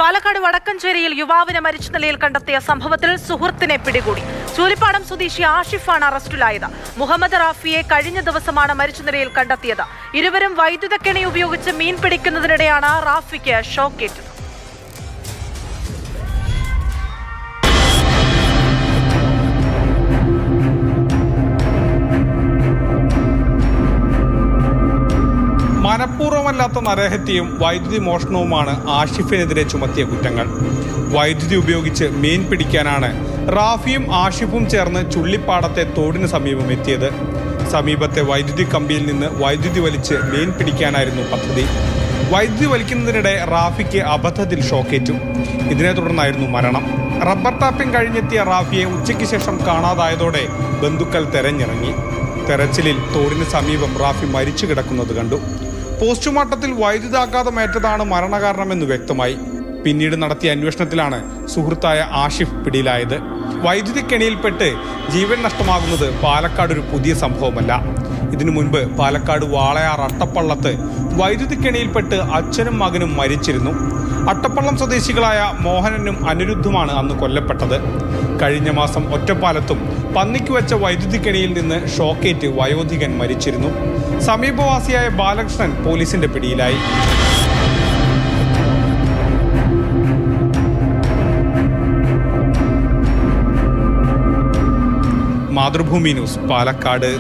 പാലക്കാട് വടക്കഞ്ചേരിയിൽ യുവാവിനെ മരിച്ച നിലയിൽ കണ്ടെത്തിയ സംഭവത്തിൽ സുഹൃത്തിനെ പിടികൂടി. ചൂലിപ്പാടം സ്വദേശി ആഷിഫാണ് അറസ്റ്റിലായത്. മുഹമ്മദ് റാഫിയെ കഴിഞ്ഞ ദിവസമാണ് മരിച്ച നിലയിൽ കണ്ടെത്തിയത്. ഇരുവരും വൈദ്യുതക്കെണി ഉപയോഗിച്ച് മീൻ പിടിക്കുന്നതിനിടെയാണ് റാഫിക്ക് ഷോക്കേറ്റത്. മനഃപൂർവ്വമല്ലാത്ത നരഹത്യയും വൈദ്യുതി മോഷണവുമാണ് ആഷിഫിനെതിരെ ചുമത്തിയ കുറ്റങ്ങൾ. വൈദ്യുതി ഉപയോഗിച്ച് മീൻ പിടിക്കാനാണ് റാഫിയും ആഷിഫും ചേർന്ന് ചുള്ളിപ്പാടത്തെ തോടിന് സമീപം എത്തിയത്. സമീപത്തെ വൈദ്യുതി കമ്പിയിൽ നിന്ന് വൈദ്യുതി വലിച്ച് മീൻ പിടിക്കാനായിരുന്നു പദ്ധതി. വൈദ്യുതി വലിക്കുന്നതിനിടെ റാഫിക്ക് അബദ്ധത്തിൽ ഷോക്കേറ്റു. ഇതിനെ തുടർന്നായിരുന്നു മരണം. റബ്ബർ ടാപ്പിംഗ് കഴിഞ്ഞെത്തിയ റാഫിയെ ഉച്ചയ്ക്ക് ശേഷം കാണാതായതോടെ ബന്ധുക്കൾ തെരഞ്ഞിറങ്ങി. തെരച്ചിലിൽ തോടിന് സമീപം റാഫി മരിച്ചു കിടക്കുന്നത് കണ്ടു. പോസ്റ്റ്മോർട്ടത്തിൽ വൈദ്യുതാഘാതമേറ്റതാണ് മരണകാരണമെന്ന് വ്യക്തമായി. പിന്നീട് നടത്തിയ അന്വേഷണത്തിലാണ് സുഹൃത്തായ ആഷിഫ് പിടിയിലായത്. വൈദ്യുതി കെണിയിൽപ്പെട്ട് ജീവൻ നഷ്ടമാകുന്നത് പാലക്കാട് ഒരു പുതിയ സംഭവമല്ല. ഇതിനു മുൻപ് പാലക്കാട് വാളയാർ അട്ടപ്പള്ളത്ത് വൈദ്യുതി കെണിയിൽപ്പെട്ട് അച്ഛനും മകനും മരിച്ചിരുന്നു. അട്ടപ്പള്ളം സ്വദേശികളായ മോഹനനും അനിരുദ്ധുമാണ് അന്ന് കൊല്ലപ്പെട്ടത്. കഴിഞ്ഞ മാസം ഒറ്റപ്പാലത്തും പന്നിക്ക് വെച്ച വൈദ്യുതി കെണിയിൽ നിന്ന് ഷോക്കേറ്റ് വയോധികൻ മരിച്ചിരുന്നു. സമീപവാസിയായ ബാലകൃഷ്ണൻ പോലീസിന്റെ പിടിയിലായി. മാതൃഭൂമി ന്യൂസ്, പാലക്കാട്.